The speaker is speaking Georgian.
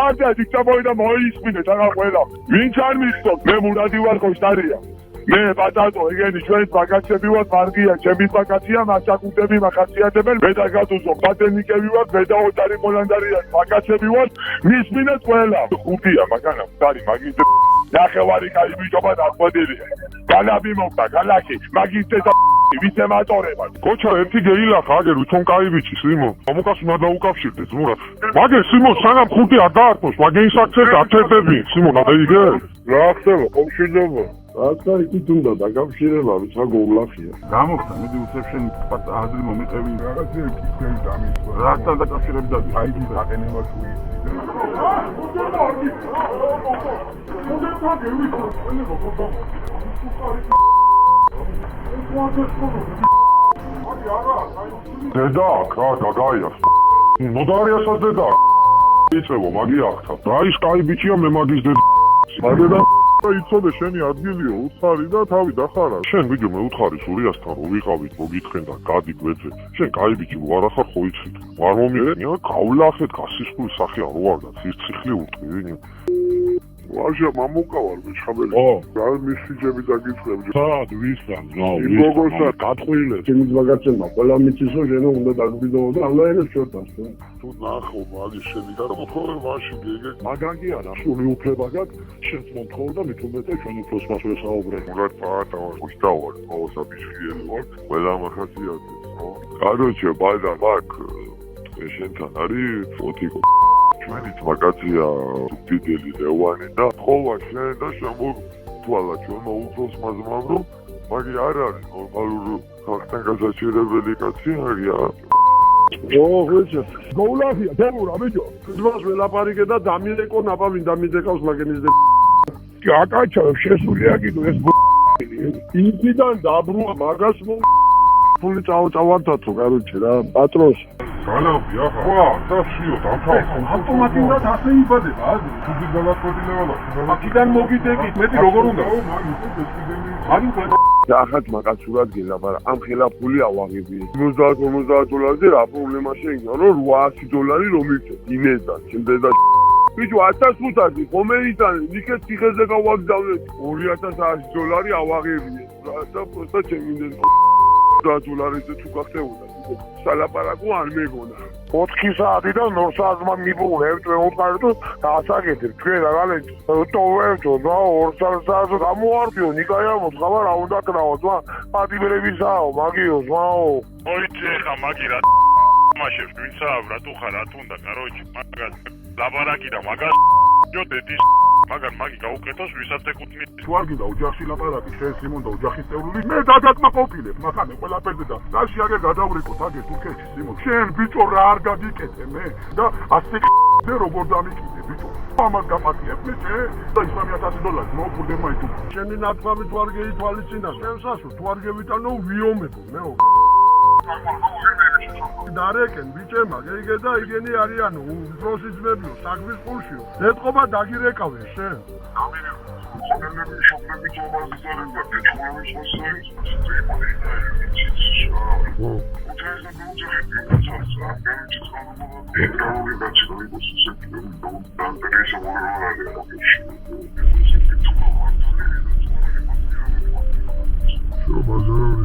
მარტია დიქტაფონი და მოისმინეთ რა ყველა. ვინც არ მისწოთ, მე მურადი ვარ ხოშტარია. მე ბატატო, ეგენი ჩვენს ბაგაცები ვარ, მარგია, ჩემი ბაგაცია, მასაკუთები მახასიათებელი, მე და გატუზო, ბატენიკები ვარ, მე და ოტარი პოლანდარია, ბაგაცები ვარ, მისმინეთ ყველა. ხუთია, მაგანა, დარი, მაგის ნახევარი კაი ბიჭობა დახვედილია. განაბი მოკდა, განაკი, მაგის და ვიცე მატორება. კოჩა ერთი გეილახა, აგერ უჩონ კაი ბიჭი, სიმონ. მომუკას უნდა დაუკავშირდეს, მურათ. მაგერ სიმონ, სანამ ხუთი არ დაარტყმოს, მაგეის აქცენტ ათერთები, სიმონ, აიგე? რა ხდება, კომშილობა? აცარი კი თუნდა დაკავშირება, ვიცა გოვლახია. გამოგდა, მიდი უცებ შენ აზრი მომიყევი. რაღაცა იქნება დამისვა. რასთან დაკავშირებით დადი? აი ის დაყენება თუ ის. დედა, რა გაგაიას. ნოდარიასაც დედა. იწევო, მაგი აღთა. რა ის კაი ბიჭია, მე მაგის დედა. მაგედა იცოდე შენი ადგილიო, უცხარი და თავი დახარა. შენ ვიდეო მე უთხარი სურიასთან რო ვიყავით, მოგითხენ და გადი გვეძე. შენ კაი ბიჭი ვარ ახარ ხო იცით? არ მომიგენია, გავლახეთ გასისხული სახე არ ვარ და ციხლი უტყვი. ვაჟა მამუკავარ მეჩხაბელი. რა მისიჯები დაგიწყებ. სად ვისთან? იმ როგორსა გატყვილებს. ჩემს ბაგაცებმა ყველა მიცისო შენო უნდა დაგვიდო და ალაერებს შორტას. თუ ნახო მაგის შენი და მოთხოვე მაშინ გიგე. მაგან კი არა, სული უფლება გაქვს, შენც მოთხოვ და მით უმეტეს ჩვენ უფრო სპასუე საუბრობ. მურად პაატავარ, ხუშტავარ, ყოველსაბიჭიერი ვარ, ყველა მახასიათებს, ხო? კაროჩე, ბადა მაგ შენთან არის ფოტიკო. ჩვენი მაგაცია დიდელი ლევანი და ხოვა შენ და შემოგთვალა ჩვენმა უფროს მაზმამ რომ მაგი არ არის ნორმალური ხალხთან გასაჩერებელი კაცი არია. ოღონდ გოვლახია, დემურა ბიჭო. ძმას ველაპარიკე და დამირეკო ნაპავინ დამიდეკავს მაგენის და აკაჩა შესულია კიდო ეს იქიდან დაბრუა მაგას ფული წავართათო, კაროჩე რა, პატრონს. განავი ახლა. ვა, დაშიო, დამთავრდა. ავტომატურად ასე იბადება, აზრი. თუდი გალაკოდინევა. აქიდან მოგიდეგით, მეტი როგორ უნდა? ახაც მაგაცურად გელაპარა, ამ ხელა ფული ავაღებია. 50 დოლარზე რა პრობლემა შეიქმნა, რომ 800 დოლარი რომ მიწე. იმედა, ჩემდა ბიჭო 1500 ხომე იტანე, ნიკეთ ციხეზე გავაგზავნე 2100 დოლარი ავაღებია. და პროსტა ჩემინდენ $10 თუ გახდებოდა. სალაპარაკო არ მეგონა. 4 საათიდან 2 საათმა მიბრუნებ, ჩვენ უთხარით დაასაკეთებ. ჩვენ რაღაც ტოვებთო და 2 საათზე გამოვარდიო, ნიკაიამოს ხაბარ რა უნდა კრავოთ, პატიმრებისაო, მაგიო, ზმაო. ოიცე ხა მაგი რა მაშევ ვინცაა რა თუ ხარ რა თუნდა, კაროჩი, მაგას ლაპარაკი და მაგას ჯოდეთის მაგან მაგი გაუკეთოს ვისაც ეკუთვნით. თუ არ გინდა ოჯახში ლაპარაკი, შენ სიმონ და ოჯახის წევრული, მე დაგაკმაყოფილებ, მახანე ყველაფერზე და რაში აგერ გადავრიკოთ აგერ თურქეთში სიმონ. შენ ბიჭო რა არ გაგიკეთე მე და ასე და როგორ დამიკიდე ბიჭო. ამას გაპატიებ მე და $300,000 მოგურდება იტუ. შენი ნათქვამი თუ არ გეითვალისწინა, შენსასო თუ არ გევიტანო ვიომებო მეო. დარეკენ ბიჭემა, გეგე და იგენი არიანო, უფროსი ძმებიო, საქმის პულშიო. ეთყობა დაგირეკავენ შენ. Що базару